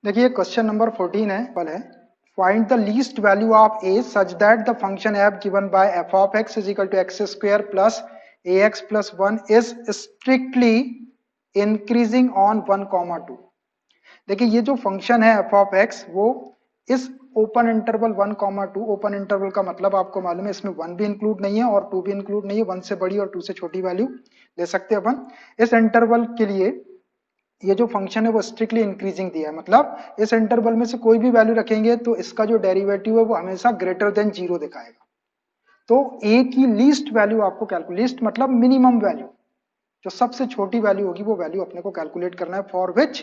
देखिए question number 14 है पल है find the least value of a such that the function f given by f of x is equal to x square plus a x plus one is strictly increasing on 1, 2। देखिए ये जो function है F of x वो इस open interval 1, 2 open interval का मतलब आपको मालूम है इसमें 1 भी इंक्लूड नहीं है और 2 भी इंक्लूड नहीं है। 1 से बड़ी और 2 से छोटी वैल्यू ले सकते हैं अपन। इस इंटरवल के लिए ये जो फंक्शन है वो स्ट्रिक्टली इंक्रीजिंग दिया है, मतलब इस इंटरवल में से कोई भी वैल्यू रखेंगे तो इसका जो डेरिवेटिव है वो हमेशा ग्रेटर देन 0 दिखाएगा। तो ए की लीस्ट वैल्यू आपको कैलकुलेट मतलब मिनिमम वैल्यू जो सबसे छोटी वैल्यू होगी वो वैल्यू अपने को कैलकुलेट करना है for which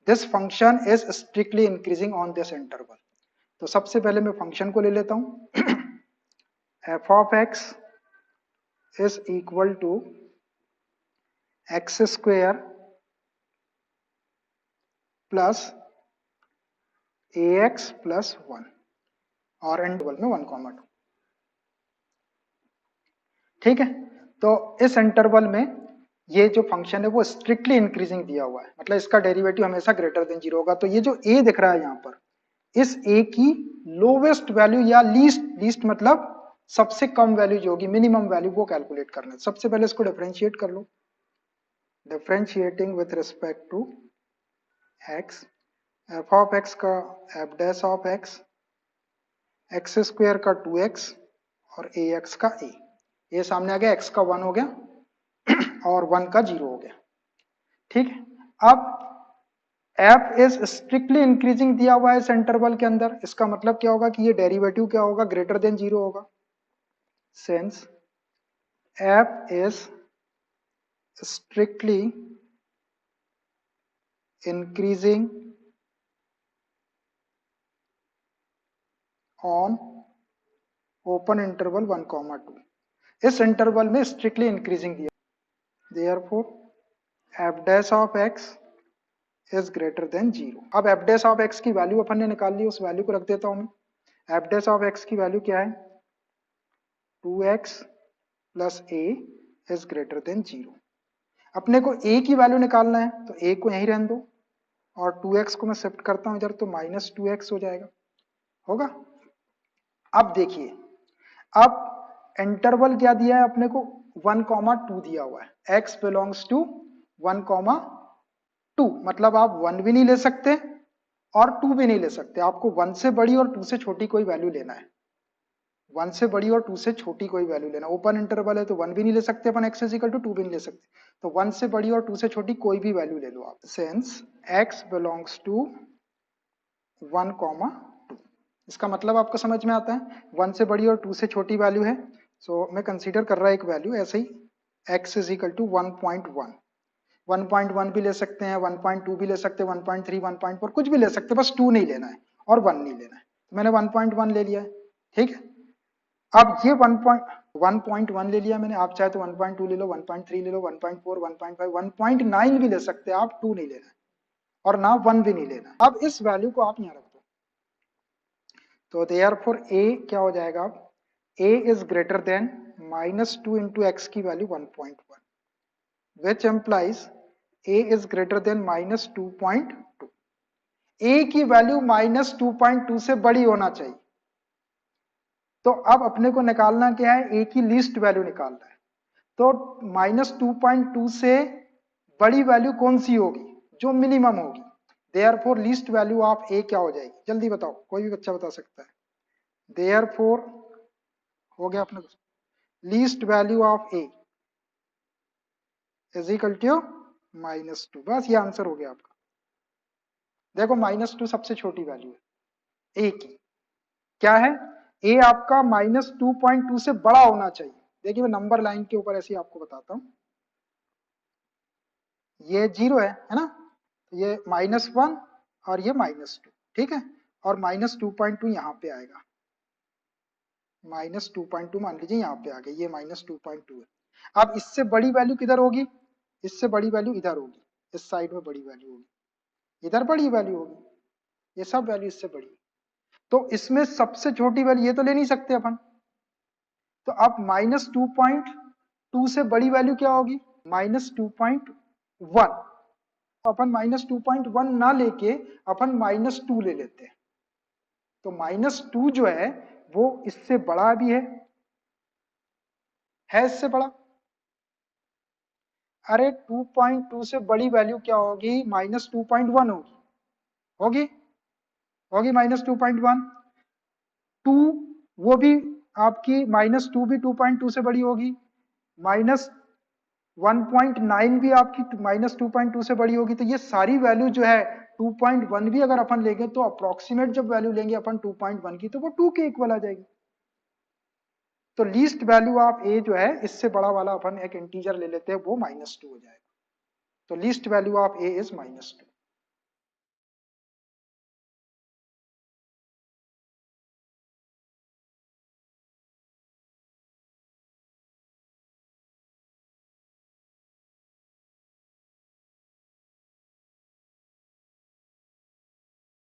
this function is strictly increasing on this interval. तो सबसे पहले मैं फंक्शन को ले लेता हूं f of x is equal to x square plus a x plus one और इंटरवल में 1, 2। ठीक है, तो इस इंटरवल में ये जो फंक्शन है वो स्ट्रिक्टली इंक्रीजिंग दिया हुआ है, मतलब इसका डेरिवेटिव हमेशा ग्रेटर देन 0 होगा। तो ये जो ए दिख रहा है यहाँ पर, इस ए की लोवेस्ट वैल्यू या लीस्ट मतलब सबसे कम वैल्यू जो होगी मिनिमम वैल्यू वो कैलकुलेट करना है। सबसे पहले इसको डिफरेंशिएट कर लो, differentiating with respect to x, f of x का f dash of x, x square का 2x और ए एक्स का ए। ये सामने आ गया, x का 1 हो गया और 1 का 0 हो गया। ठीक है, अब f इज स्ट्रिक्टली इंक्रीजिंग दिया हुआ है इस इंटरवल के अंदर, इसका मतलब क्या होगा कि ये डेरिवेटिव क्या होगा, ग्रेटर देन 0 होगा। Since f is strictly increasing on open interval 1, 2, इस इंटरवल में स्ट्रिक्टली इंक्रीजिंग दिया, therefore f dash of x is greater than 0। अब एफ डैश ऑफ एक्स की वैल्यू अपन ने निकाल ली, उस वैल्यू को रख देता हूं मैं। एफ डैश ऑफ एक्स की वैल्यू क्या है, 2x plus A is greater than 0। अपने को a की वैल्यू निकालना है तो a को यहीं रहने दो और 2x को मैं शिफ्ट करता हूं इधर तो -2x हो जाएगा, होगा। अब देखिए, अब इंटरवल क्या दिया है अपने को, 1, 2 दिया हुआ है, x बिलोंग्स टू 1, 2, मतलब आप 1 भी नहीं ले सकते और 2 भी नहीं ले सकते, आपको 1 से बड़ी और 2 से छोटी कोई वैल्यू लेना है। 1 से बड़ी और 2 से छोटी कोई वैल्यू लेना, ओपन इंटरवल है तो 1 भी नहीं ले सकते अपन, x इज इक्वल टू 2 भी नहीं ले सकते, तो 1 से बड़ी और 2 से छोटी कोई भी वैल्यू ले लो आप। सिंस x बिलोंग्स टू 1, 2, इसका मतलब आपको समझ में आता है, 1 से बड़ी और 2 से छोटी वैल्यू है। सो मैं कंसीडर कर रहा है एक वैल्यू ऐसे ही, x इज इक्वल टू 1.1, 1.1 भी ले सकते हैं, 1.2 भी ले सकते हैं, 1.3, 1.4 कुछ भी ले सकते हैं, बस 2 नहीं लेना है और 1 नहीं लेना है। तो मैंने 1.1 ले लिया है, ठीक है। अब ये 1.1 ले लिया मैंने, आप चाहे तो 1.2 ले लो, 1.3 ले लो, 1.4, 1.5, 1.9 भी ले सकते हैं आप, 2 नहीं लेना है और ना 1 भी नहीं लेना है। अब इस वैल्यू को आप यहाँ रख दो, तो देयरफॉर a क्या हो जाएगा, अब a is greater than -2 into x की value 1.1, which implies a is greater than -2.2। a की वैल्यू -2.2 से बड़ी होना चाहिए। तो अब अपने को निकालना क्या है, a की लीस्ट वैल्यू निकालना है। तो -2.2 से बड़ी वैल्यू कौन सी होगी, जो मिनिमम होगी। Therefore least value of a क्या हो जाएगी, जल्दी बताओ, कोई भी बच्चा बता सकता है। देयरफॉर हो गया अपने को, least value of a is equal to -2, बस ये आंसर हो गया आपका। देखो -2 सबसे छोटी वैल्यू है a की, क्या है, a आपका -2.2 से बड़ा होना चाहिए। देखिए मैं नंबर लाइन के ऊपर ऐसे ही आपको बताता हूं, ये 0 है ना, ये -1 और ये -2, ठीक है, और -2.2 यहाँ पे आएगा, -2.2 मान लीजिए यहाँ पे आ गया, ये -2.2 है। अब इससे बड़ी वैल्यू किधर होगी, इससे बड़ी वैल्यू इधर होगी, इस साइड में बड़ी वैल्यू होगी, इधर बड़ी वैल्यू होगी, ये सब वैल्यू इससे बड़ी। तो इसमें सबसे छोटी वैल्यू ये तो ले नहीं सकते अपन, तो अब -2.2 से बड़ी वैल्यू क्या होगी, -2.1, अपन -2.1 ना लेके अपन -2 ले लेते हैं। तो -2 जो है वो इससे बड़ा भी है इससे बड़ा। अरे 2.2 से बड़ी वैल्यू क्या होगी, -2.1 होगी। होगी होगी -2.1। 2 वो भी आपकी -2 भी 2.2 से बड़ी होगी। -1.9 भी आपकी -2.2 से बड़ी होगी। तो ये सारी वैल्यू जो है 2.1 भी अगर अपन लेंगे तो अप्रोक्सीमेट जब वैल्यू लेंगे अपन 2.1 की तो वो 2 के इक्वल आ जाएगी। तो लीस्ट वैल्यू आप ए जो है इससे बड़ा वाला अपन एक इंटीजर ले लेते हैं, वो -2 हो जाएगा। तो least value of A is -2।